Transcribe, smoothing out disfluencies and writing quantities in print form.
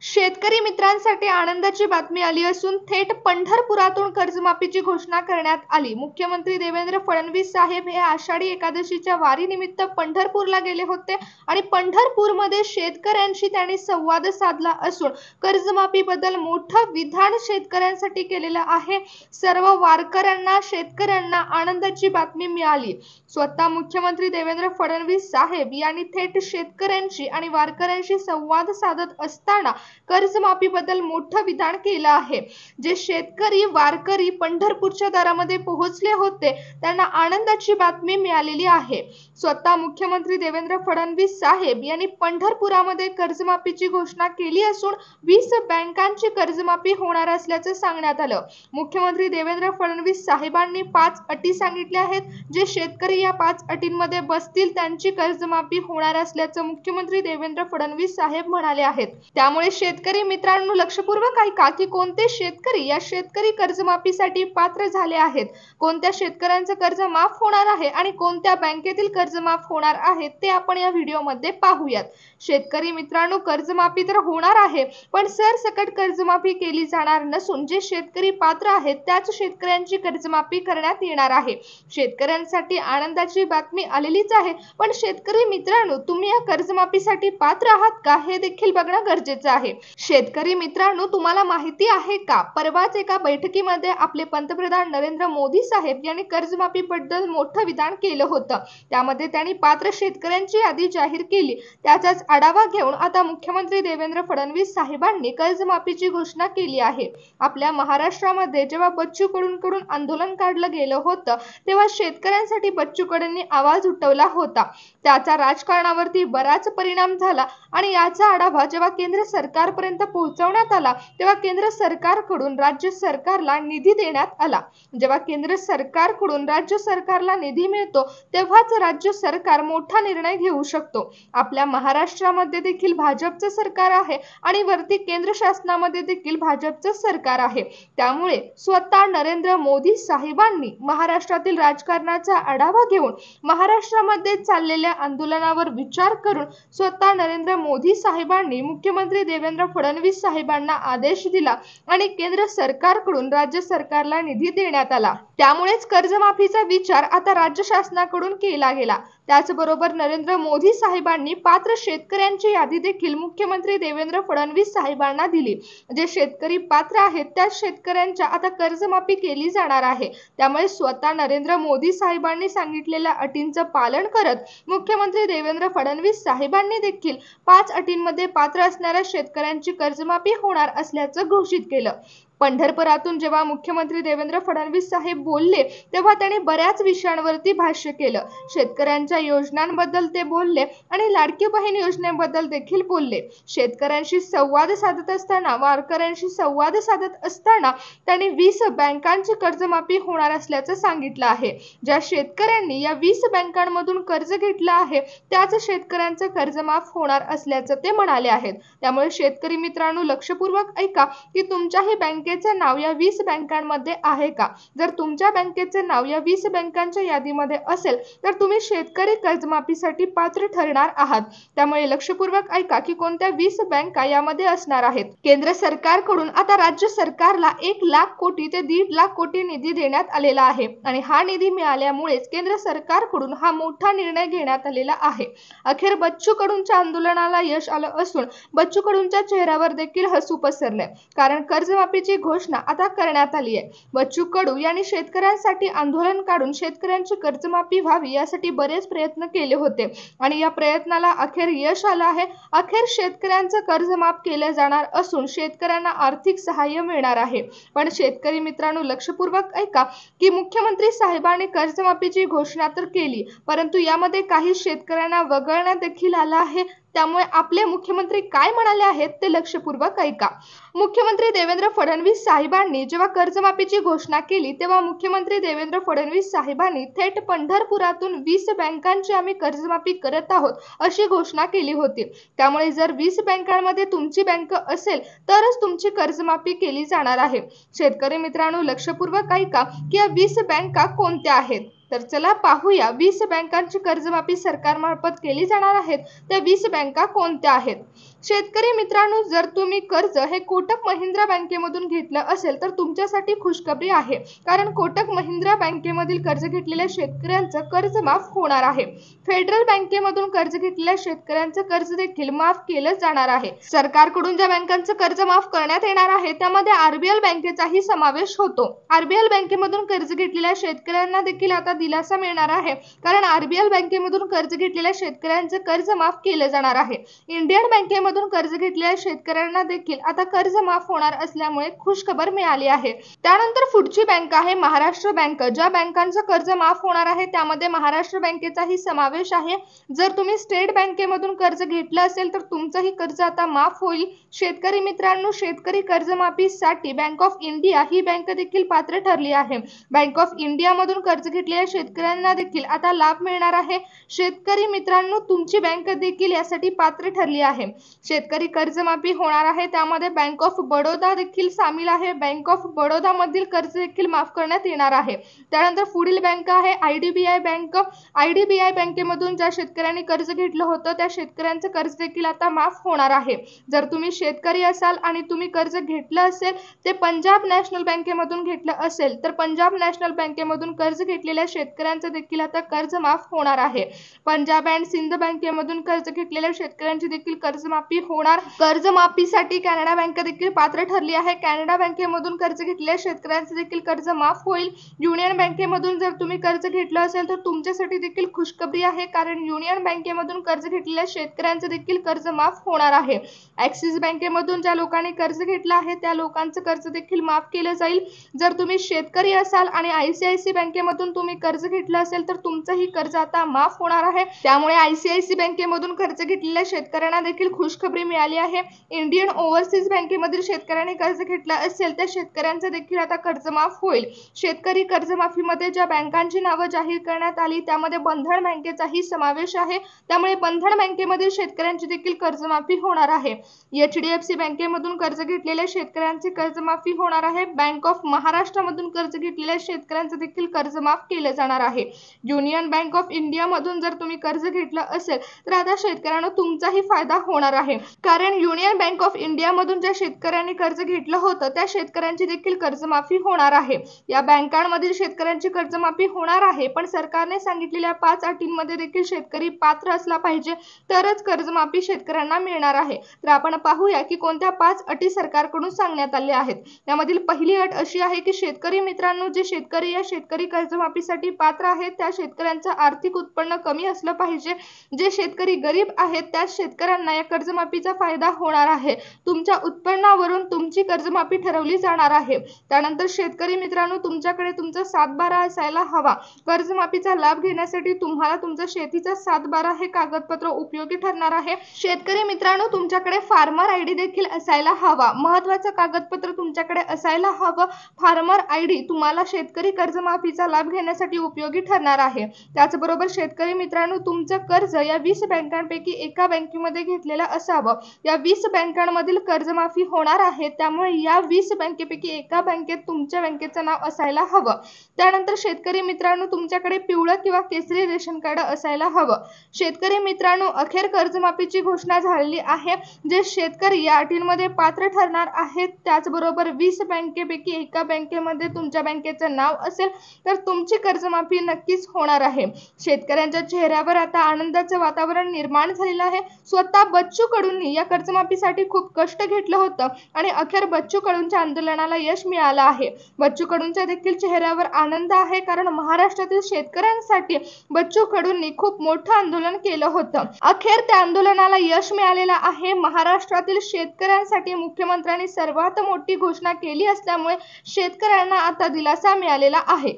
शेतकरी मित्रांसाठी आनंदाची बातमी आली असून थेट पंढरपुरातून कर्जमाफीची घोषणा करण्यात आली। मुख्यमंत्री देवेंद्र फडणवीस साहेब हे आषाढी एकादशीच्या वारीनिमित्त पंढरपूरला गेले होते आणि पंढरपूरमध्ये शेतकऱ्यांशी त्यांनी संवाद साधला असून कर्जमाफीबद्दल मोठं विधान शेतकऱ्यांसाठी केलेलं आहे। सर्व वारकऱ्यांना शेतकऱ्यांना आनंदाची बातमी मिळाली। स्वतः मुख्यमंत्री देवेंद्र फडणवीस साहेब यांनी थेट शेतकऱ्यांशी आणि वारकऱ्यांशी संवाद साधत असताना कर्जमाफीबद्दल मोठं विधान केलं आहे। जे शेतकरी वारकरी पंढरपूरच्या दारामध्ये पोहोचले होते त्यांना आनंदाची बातमी मिळालेली आहे। स्वतः मुख्यमंत्री देवेंद्र फडणवीस साहेब यांनी पंढरपुरामध्ये कर्जमाफीची घोषणा केली असून 20 बँकांची कर्जमाफी होणार असल्याचं सांगण्यात आलं। मुख्यमंत्री देवेंद्र फडणवीस साहेबांनी 5 अटी सांगितल्या आहेत। जे शेतकरी या 5 अटींमध्ये बसतील त्यांची कर्जमाफी होणार असल्याचं मुख्यमंत्री देवेंद्र फडणवीस साहेब म्हणाले आहेत। त्यामुळे शेतकरी मित्रांनो लक्षपूर्वक ऐका की कोणते शेतकरी या शेतकरी कर्जमाफीसाठी पात्र झाले आहेत, कोणत्या शेतकऱ्यांचं कर्ज माफ होणार आहे आणि कोणत्या बँकेतील कर्ज माफ होणार आहे ते आपण या व्हिडिओमध्ये पाहूयात। शेतकरी मित्रांनो कर्जमाफी तर होणार आहे पण सरसकट कर्जमाफी केली जाणार नसून जे शेतकरी पात्र आहेत त्याच शेतकऱ्यांची कर्जमाफी करण्यात येणार आहे। शेतकऱ्यांसाठी आनंदाची बातमी आलेलीच आहे पण शेतकरी मित्रांनो तुम्ही या कर्जमाफीसाठी पात्र आहात का हे देखील बघणं गरजेचं आहे। शेतकरी मित्रांनो तुम्हाला माहिती आहे का परवाच एका बैठकीमध्ये आपले पंतप्रधान नरेंद्र मोदी साहेब यांनी कर्जमाफीबद्दल मोठं विधान केलं होतं। त्यामध्ये त्यांनी पात्र शेतकऱ्यांची यादी जाहीर केली। त्याचाच आढावा घेऊन आता मुख्यमंत्री देवेंद्र फडणवीस साहेबांनी कर्जमाफीची घोषणा केली आहे। आपल्या महाराष्ट्रामध्ये जेव्हा बच्चू कडूंकडून आंदोलन काढलं गेलं होतं तेव्हा शेतकऱ्यांसाठी बच्चू कडूंनी आवाज उठवला होता। त्याचा राजकारणावरती बराच परिणाम झाला आणि याचा आढावा जेव्हा केंद्र सरकारपर्यंत पोहोचवण्यात आला तेव्हा केंद्र सरकारकडून राज्य सरकारला निधी देण्यात आला। जेव्हा केंद्र सरकारकडून राज्य सरकारला निधी मिळतो तेव्हाच राज्य सरकार मोठा निर्णय घेऊ शकतो। आपल्या महाराष्ट्रामध्ये देखील भाजपचं सरकार आहे आणि वरती केंद्र शासनामध्ये देखील भाजपचं सरकार आहे। त्यामुळे स्वतः नरेंद्र मोदी साहेबांनी महाराष्ट्रातील राजकारणाचा आढावा घेऊन महाराष्ट्रामध्ये चाललेल्या आंदोलनावर विचार करून स्वतः नरेंद्र मोदी साहेबांनी मुख्यमंत्री देवेंद्र फडणवीस साहेबांना आदेश दिला आणि केंद्र सरकारकडून राज्य सरकारला निधी देण्यात आला। त्यामुळेच कर्जमाफीचा विचार आता राज्य शासनाकडून केला गेला। त्याचबरोबर नरेंद्र मोदी साहेबांनी पात्र शेतकऱ्यांची यादी देखील मुख्यमंत्री देवेंद्र फडणवीस साहेबांना दिली। जे शेतकरी पात्र आहेत त्या शेतकऱ्यांच्या आता कर्जमाफी केली जाणार आहे। त्यामुळे स्वतः नरेंद्र मोदी साहेबांनी सांगितलेल्या अटींचं पालन करत मुख्यमंत्री देवेंद्र फडणवीस साहेबांनी देखील 5 अटींमध्ये पात्र असणाऱ्या शेतकऱ्यांची कर्जमाफी होणार असल्याचं घोषित केलं। पंढरपुरातून जेव्हा मुख्यमंत्री देवेंद्र फडणवीस साहेब बोलले तेव्हा त्यांनी बऱ्याच विषयांवरती भाष्य केलं। शेतकऱ्यांच्या योजनांबद्दल ते बोलले आणि लाडकी बहीण योजनेबद्दल देखील बोलले। शेतकऱ्यांशी संवाद साधत असताना वारकऱ्यांशी संवाद साधत असताना त्यांनी 20 बँकांची कर्जमाफी होणार असल्याचं सांगितलं आहे। ज्या शेतकऱ्यांनी या 20 बँकांमधून कर्ज घेतलं आहे त्याच शेतकऱ्यांचं कर्ज माफ होणार असल्याचं ते म्हणाले आहेत। त्यामुळे शेतकरी मित्रांनो लक्षपूर्वक ऐका की तुमच्याही बँकेचे नाव या 20 बँकांमध्ये आहे का? जर तुमच्या बँकेचे नाव या 20 बँकांच्या यादीमध्ये असेल तर तुम्ही शेतकरी कर्जमाफीसाठी पात्र ठरणार आहात। त्यामुळे लक्षपूर्वक ऐका की कोणत्या 20 बँका यामध्ये असणार आहेत। केंद्र सरकारकडून आता राज्य सरकारला 1 लाख कोटी ते 1.5 लाख कोटी निधी देण्यात आलेला आहे आणि हा निधी मिळाल्यामुळेच केंद्र सरकारकडून हा मोठा निर्णय घेण्यात आलेला आहे। अखेर बच्चू कडूंच्या आंदोलनाला यश आलं असून बच्चू कडूंच्या चेहऱ्यावर देखील हसू पसरले कारण कर्जमाफीची घोषणा आता करण्यात आली आहे। बच्चू कडू यांनी शेतकऱ्यांसाठी आंदोलन काढून शेतकऱ्यांची कर्जमाफी व्हावी यासाठी बरेच प्रयत्न केले होते आणि या प्रयत्नाला अखेर यश आलं आहे। अखेर शेतकऱ्यांचं कर्ज माफ केलं जाणार असून शेतकऱ्यांना आर्थिक सहाय्य मिळणार आहे। पण शेतकरी मित्रांनो लक्षपूर्वक ऐका की मुख्यमंत्री साहेबांनी कर्जमाफीची घोषणा तर केली परंतु यामध्ये काही शेतकऱ्यांना वगळण्यात देखील आलं आहे। त्यामुळे आपले मुख्यमंत्री काय म्हणाले आहेत ते लक्षपूर्वक ऐका। मुख्यमंत्री देवेंद्र फडणवीस साहेबांनी जेव्हा कर्जमाफीची घोषणा केली तेव्हा मुख्यमंत्री देवेंद्र फडणवीस साहेबांनी थेट पंढरपुरातून 20 बँकांची आम्ही कर्जमाफी करत आहोत अशी घोषणा केली होती। त्यामुळे जर 20 बँकांमध्ये तुमची बँक असेल तरच तुमची कर्जमाफी केली जाणार आहे। शेतकरी मित्रांनो लक्षपूर्वक ऐका की या 20 बँका कोणत्या आहेत। तर चला पाहूया 20 बँकांची कर्जमाफी सरकारमार्फत केली जाणार आहेत त्या 20 बँका कोणत्या आहेत। शेतकरी मित्रांनो, जर तुम्ही कर्ज हे कोटक महिंद्रा बँकेमधून घेतलं असेल तर तुमच्यासाठी खुशखबरी आहे, कारण कोटक महिंद्रा बँकेमधील कर्ज घेतलेल्या शेतकऱ्यांचं कर्ज माफ होणार आहे. फेडरल बँकेमधून कर्ज घेतलेल्या शेतकऱ्यांचं कर्ज देखील माफ केलं जाणार आहे. सरकारकडून ज्या बँकांचं कर्ज माफ करण्यात येणार आहे त्यामध्ये आरबीएल बँकेचाही समावेश होतो. आरबीएल बँकेमधून कर्ज घेतलेल्या शेतकऱ्यांना देखील आता दिलासा मिळणार आहे, कारण आरबीएल बँकेमधून कर्ज घेतलेल्या शेतकऱ्यांचं कर्ज माफ केलं जाणार आहे. इंडियन बँकेमधून कर्ज घेतलेल्या शेतकऱ्यांना देखील आता कर्ज माफ होणार असल्यामुळे खुशखबर मिळाली आहे. त्यानंतर पुढची बँक आहे महाराष्ट्र बँक. ज्या बँकांचं कर्ज माफ होणार आहे त्यामध्ये महाराष्ट्र बँकेचाही समावेश आहे. जर तुम्ही स्टेट बँकेमधून कर्ज घेतलं असेल तर तुमचंही कर्ज आता माफ होईल. शेतकरी मित्रांनो, शेतकरी कर्जमाफीसाठी bank of India he bank देखील पात्र ठरली आहे. बँक ऑफ इंडिया मधून कर्ज घेतलेल्या शेतकऱ्यांना देखील आता लाभ मिळणार आहे. शेतकरी मित्रांनो, तुमची बँक देखील यासाठी पात्र ठरली आहे. शेतकरी कर्जमाफी होणार आहे त्यामध्ये बँक ऑफ बडोदा देखील सामील आहे. बँक ऑफ बडोदा मधील कर्ज देखील माफ करण्यात येणार आहे. त्यानंतर पुढील बँक आहे आयडीबीआय बँक. आयडीबीआय बँकेमधून ज्या शेतकऱ्यांनी कर्ज घेतलं होतं त्या शेतकऱ्यांचं कर्ज देखील आता माफ होणार आहे. जर तुम्ही शेतकरी असाल आणि तुम्ही कर्ज घेतलं असेल ते पंजाब नॅशनल बँकेमधून घेतलं असेल तर पंजाब नॅशनल बँकेमधून कर्ज घेतलेल्या शेतकऱ्यांचं देखील आता कर्ज माफ होणार आहे. पंजाब अँड सिंध बँकेमधून कर्ज घेतलेल्या शेतकऱ्यांची देखील कर्जमाफी होणार. कर्जमाफीसाठी कॅनडा बँक देखील पात्र ठरली आहे. कॅनडा बँकेमधून कर्ज घेतलेल्या शेतकऱ्यांचे देखील कर्ज माफ होईल. युनियन बँकेमधून जर तुम्ही कर्ज घेतलं असेल तर तुमच्यासाठी देखील खुशखबरी आहे, कारण युनियन बँकेमधून कर्ज घेतलेल्या शेतकऱ्यांचे देखील कर्ज माफ होणार आहे. ॲक्सिस बँकेमधून ज्या लोकांनी कर्ज घेतलं आहे त्या लोकांचं कर्ज देखील माफ केलं जाईल. जर तुम्ही शेतकरी असाल आणि आयसीआयसी बँकेमधून तुम्ही कर्ज घेतलं असेल तर तुमचंही कर्ज आता माफ होणार आहे. त्यामुळे आयसीआयसी बँकेमधून कर्ज घेतलेल्या शेतकऱ्यांना देखील खुशखबरी मिळाली आहे. इंडियन ओव्हरसीज बँकेमधील शेतकऱ्यांनी कर्ज घेतलं असेल त्या शेतकऱ्यांचं देखील आता कर्ज माफ होईल. शेतकरी कर्जमाफीमध्ये ज्या बँकांची नावं जाहीर करण्यात आली त्यामध्ये बंधन बँकेचाही समावेश आहे. त्यामुळे बंधन बँकेमधील शेतकऱ्यांची देखील कर्जमाफी होणार आहे. एचडीएफसी बँकेमधून कर्ज घेतलेल्या शेतकऱ्यांची कर्जमाफी होणार आहे. बँक ऑफ महाराष्ट्रामधून कर्ज घेतलेल्या शेतकऱ्यांचं देखील कर्ज माफ केलं जाणार आहे. युनियन बँक ऑफ इंडिया मधून जर तुम्ही कर्ज घेतलं असेल तर आता शेतकऱ्यांना तुमचाही फायदा होणार आहे, कारण युनियन बँक ऑफ इंडिया मधून ज्या शेतकऱ्यांनी कर्ज घेतलं होतं त्या शेतकऱ्यांची देखील कर्जमाफी होणार आहे. या बँकांमधील शेतकऱ्यांची कर्जमाफी होणार आहे, पण सरकारने सांगितलेल्या 5 अटींमध्ये देखील शेतकरी पात्र असला पाहिजे तरच कर्जमाफी शेतकऱ्यांना मिळणार आहे. तर आपण पाहूया की कोणत्या 5 अटी सरकारकडून सांगण्यात आल्या आहेत. त्यामधील पहिली अट अशी आहे की शेतकरी मित्रांनो, जे शेतकरी या शेतकरी कर्जमाफीसाठी पात्र आहेत त्या शेतकऱ्यांचं आर्थिक उत्पन्न कमी असलं पाहिजे. जे शेतकरी गरीब आहेत त्या शेतकऱ्यांना या कर्जमाफीचा फायदा होणार आहे. तुमच्या उत्पन्नावरून तुमची कर्जमाफी ठरवली जाणार आहे. त्यानंतर शेतकरी मित्रांनो, तुमच्याकडे तुमचा 7/12 असायला हवा. कर्जमाफीचा लाभ घेण्यासाठी तुम्हाला तुमचं शेतीचा 7/12 हे कागदपत्र उपयोगी ठरणार आहे. शेतकरी मित्रांनो, तुमच्याकडे फार्मर आयडी देखील असायला हवा. महत्त्वाचं कागदपत्र तुमच्याकडे असायला हवं. फार्मर आयडी तुम्हाला शेतकरी कर्जमाफीचा लाभ घेण्यासाठी उपयोगी ठरणार आहे. त्याचबरोबर शेतकरी मित्रांनो, तुमचं कर्ज या 20 बँकांपैकी एका बँकेमध्ये घेतलेलं असावं. या 20 बँकांमधील कर्जमाफी होणार आहे, त्यामुळे या 20 बँकेपैकी एका बँकेत तुमच्या बँकेचं नाव असायला हवं. त्यानंतर शेतकरी मित्रांनो, तुमच्याकडे पिवळं किंवा केसरी रेशन कार्ड असायला हवं. शेतकरी मित्रांनो, अखेर कर्जमाफीची घोषणा झालेली आहे. जे शेतकरी या अटींमध्ये पात्र ठरणार आहेत त्याचबरोबर 20 बँकेपैकी एका बँकेमध्ये तुमच्या बँकेचं नाव असेल तर तुमची कर्जमाफी नक्कीच होणार आहे. शेतकऱ्यांच्या चेहऱ्यावर आता आनंदाचं वातावरण निर्माण झालेलं आहे. स्वतः बच्चू कडूंनी या कर्जमाफीसाठी खूप कष्ट घेतलं होतं आणि अखेर बच्चू कडूंच्या आंदोलनाला यश मिळालं आहे. बच्चू कडूंच्या देखील चेहऱ्यावर आनंद आहे, कारण महाराष्ट्रातील शेतकऱ्यांसाठी बच्चू कडूंनी खूप मोठं आंदोलन केलं होतं. अखेर त्या आंदोलनाला यश मिळालेलं आहे. महाराष्ट्रातील शेतकऱ्यांसाठी मुख्यमंत्र्यांनी सर्वात मोठी घोषणा केली असल्यामुळे शेतकऱ्यांना आता दिलासा मिळालेला आहे.